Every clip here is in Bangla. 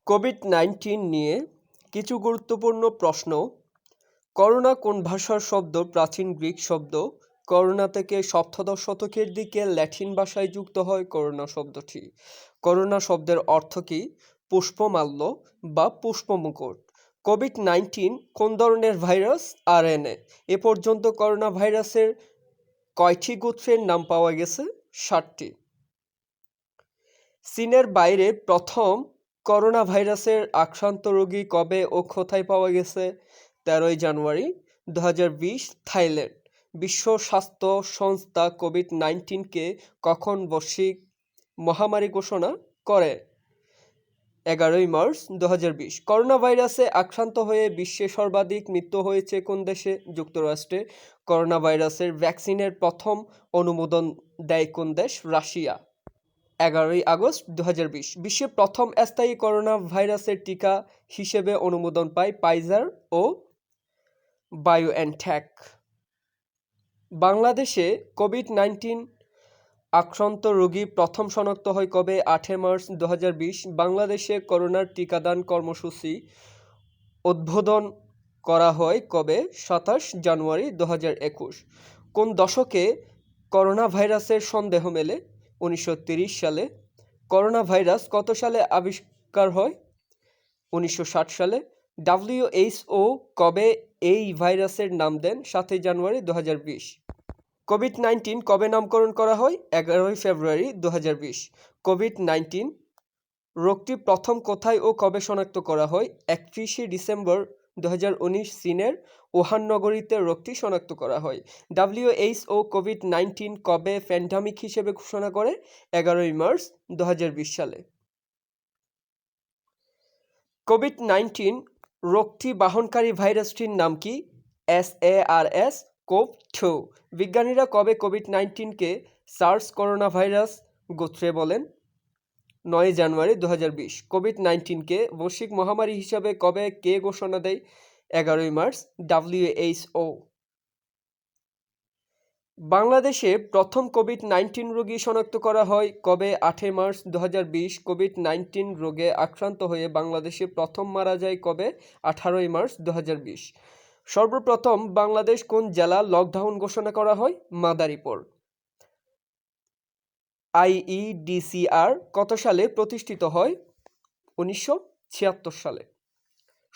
কোভিড-১৯ নিয়ে কিছু গুরুত্বপূর্ণ প্রশ্ন। করোনা কোন ভাষার শব্দ? প্রাচীন গ্রিক শব্দ। করোনা থেকে সপ্তদশ শতকের দিকে ল্যাটিন ভাষায় যুক্ত হয় করোনা শব্দটি। করোনা শব্দের অর্থ কী? পুষ্পমাল্য বা পুষ্পমুকুট। কোভিড-১৯ কোন ধরনের ভাইরাস? আরএনএ। এ পর্যন্ত করোনা ভাইরাসের কয়টি গোত্রের নাম পাওয়া গেছে? ৭টি। চীনের বাইরে প্রথম করোনা ভাইরাসের আক্রান্ত রোগী কবে ও কোথায় পাওয়া গেছে? ১৩ জানুয়ারি ২০২০ থাইল্যান্ড। বিশ্ব স্বাস্থ্য সংস্থা কোভিড-১৯কে কখন বৈশ্বিক মহামারী ঘোষণা করে? ১১ মার্চ ২০২০। করোনা ভাইরাসে আক্রান্ত হয়ে বিশ্বে সর্বাধিক মৃত্যু হয়েছে কোন দেশে? যুক্তরাষ্ট্রে। করোনা ভাইরাসের ভ্যাকসিনের প্রথম অনুমোদন দেয় কোন দেশ? রাশিয়া। ১১ আগস্ট ২০২০। বিশ্বে প্রথম স্থায়ী করোনা ভাইরাসের টিকা হিসেবে অনুমোদন পায় ফাইজার ও বায়োএনটেক। বাংলাদেশে কোভিড-১৯ আক্রান্ত রোগী প্রথম শনাক্ত হয় কবে? ৮ মার্চ ২০২০। বাংলাদেশে করোনার টিকাদান কর্মসূচি উদ্বোধন করা হয় কবে? ২৭ জানুয়ারি ২০২১। কোন দশকে করোনা ভাইরাসের সন্দেহ মেলে? ১৯৩০ সালে। করোনা ভাইরাস কত সালে আবিষ্কার হয়? ১৯৬০ সালে। WHO কবে এই ভাইরাসের নাম দেন? ৭ জানুয়ারি ২০২০। কোভিড-১৯ কবে নামকরণ করা হয়? ১১ ফেব্রুয়ারি ২০২০। কোভিড-১৯ রোগটি প্রথম কোথায় ও কবে শনাক্ত করা হয়? ৩১ ডিসেম্বর ২০১৯ চীনের উহান নগরীতে রোগটি শনাক্ত করা হয়। WHO কোভিড-১৯ কবে প্যান্ডেমিক হিসেবে ঘোষণা করে? ১১ মার্চ ২০২০ সালে। কোভিড-১৯ রোগটি বাহনকারী ভাইরাসটির নাম কি? SARS-CoV-2। বিজ্ঞানীরা কবে কোভিড-১৯কে সার্স করোনা ভাইরাস গোত্রে বলেন? ৯ জানুয়ারি ২০২০। কোভিড-১৯কে বৈশ্বিক মহামারী হিসাবে কবে কে ঘোষণা দেয়? ১১ মার্চ। WHO। বাংলাদেশে প্রথম কোভিড-১৯ রোগী শনাক্ত করা হয় কবে? ৮ মার্চ ২০২০। কোভিড-১৯ রোগে আক্রান্ত হয়ে বাংলাদেশে প্রথম মারা যায় কবে? ১৮ মার্চ ২০২০। সর্বপ্রথম বাংলাদেশ কোন জেলা লকডাউন ঘোষণা করা হয়? মাদারীপুর। IEDCR কত সালে প্রতিষ্ঠিত হয়? ১৯৭৬ সালে।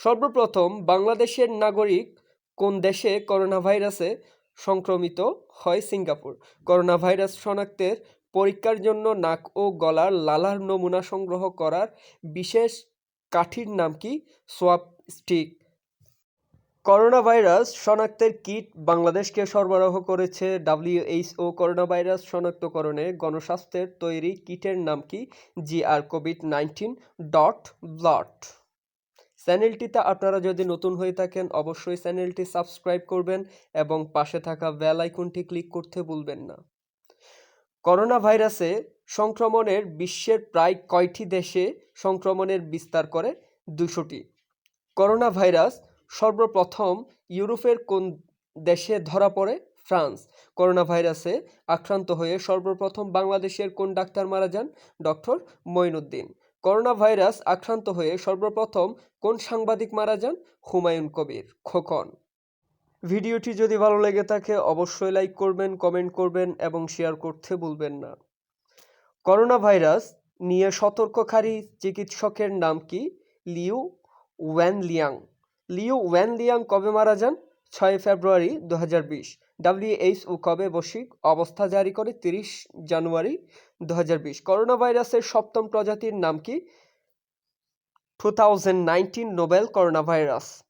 সর্বপ্রথম বাংলাদেশের নাগরিক কোন দেশে করোনা ভাইরাসে সংক্রমিত হয়? সিঙ্গাপুর। করোনা ভাইরাস শনাক্তের পরীক্ষার জন্য নাক ও গলার লালার নমুনা সংগ্রহ করার বিশেষ কাঠির নাম কি? সোয়াব স্টিক। করোনা ভাইরাস শনাক্তের কিট বাংলাদেশকে সরবরাহ করেছে WHO। করোনা ভাইরাস শনাক্তকরণে গণস্বাস্থ্যের তৈরি কিটের নাম কি? GR COVID-19.ব্লট। চ্যানেলটিতে আপনারা যদি নতুন হয়ে থাকেন অবশ্যই চ্যানেলটি সাবস্ক্রাইব করবেন এবং পাশে থাকা বেল আইকনটি ক্লিক করতে ভুলবেন না। করোনা ভাইরাসে সংক্রমণের বিশ্বের প্রায় কয়টি দেশে সংক্রমণের বিস্তার করে? ২০০টি। করোনা ভাইরাস সর্বপ্রথম ইউরোপের কোন দেশে ধরা পড়ে? ফ্রান্স। করোনা ভাইরাসে আক্রান্ত হয়ে সর্বপ্রথম বাংলাদেশের কোন ডাক্তার মারা যান? ডক্টর মঈনুদ্দিন। করোনা ভাইরাস আক্রান্ত হয়ে সর্বপ্রথম কোন সাংবাদিক মারা যান? হুমায়ুন কবির খোকন। ভিডিওটি যদি ভালো লেগে থাকে অবশ্যই লাইক করবেন, কমেন্ট করবেন এবং শেয়ার করতে ভুলবেন না। করোনা ভাইরাস নিয়ে সতর্ককারী চিকিৎসকের নাম কি? লিউ ওয়েনলিয়াং। লিউ ওয়েনলিয়াং কবে মারা যান? ৬ ফেব্রুয়ারি ২০২০। WHO কবে বৈশ্বিক অবস্থা জারি করে? ৩০ জানুয়ারি ২০২০। করোনা ভাইরাসের সপ্তম প্রজাতির নাম কি? 2019 Nobel corona virus.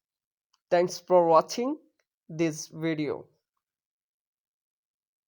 Thanks for watching this video.